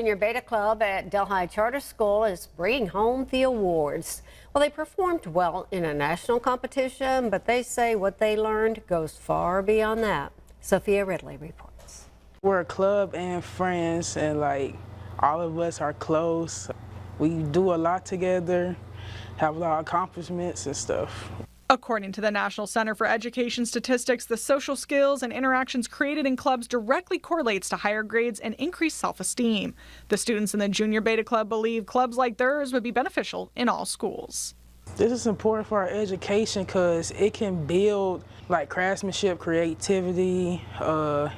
Junior Beta Club at Delhi Charter School is bringing home the awards. Well, they performed well in a national competition, but they say what they learned goes far beyond that. Sophia Ridley reports. We're a club and friends, and all of us are close. We do a lot together, have a lot of accomplishments and stuff. According to the National Center for Education Statistics, the social skills and interactions created in clubs directly correlates to higher grades and increased self-esteem. The students in the Junior Beta Club believe clubs like theirs would be beneficial in all schools. This is important for our education because it can build craftsmanship, creativity,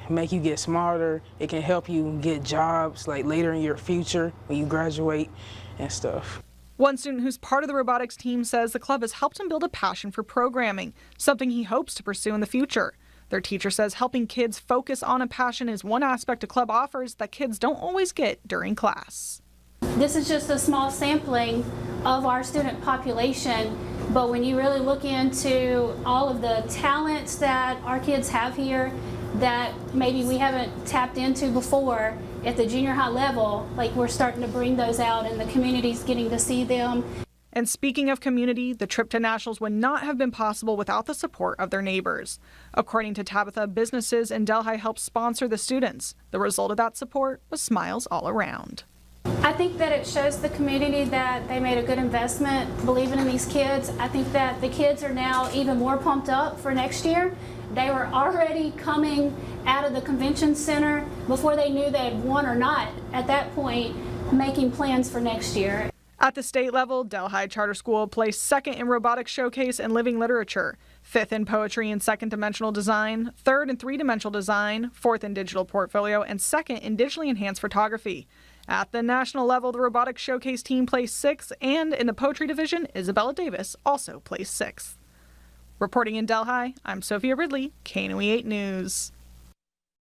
make you get smarter. It can help you get jobs later in your future when you graduate and stuff. One student who's part of the robotics team says the club has helped him build a passion for programming, something he hopes to pursue in the future. Their teacher says helping kids focus on a passion is one aspect a club offers that kids don't always get during class. This is just a small sampling of our student population, but when you really look into all of the talents that our kids have here that maybe we haven't tapped into before at the junior high level, we're starting to bring those out and the community's getting to see them. And speaking of community, the trip to nationals would not have been possible without the support of their neighbors. According to Tabitha, businesses in Delhi helped sponsor the students. The result of that support was smiles all around. I think that it shows the community that they made a good investment believing in these kids. I think that the kids are now even more pumped up for next year. They were already coming out of the convention center before they knew they had won or not, at that point, making plans for next year. At the state level, Delhi Charter School placed second in robotics showcase and living literature, fifth in poetry and second dimensional design, third in three-dimensional design, fourth in digital portfolio, and second in digitally enhanced photography. At the national level, the robotics showcase team placed sixth, and in the poetry division, Isabella Davis also placed sixth. Reporting in Delhi, I'm Sophia Ridley, KNOE 8 News.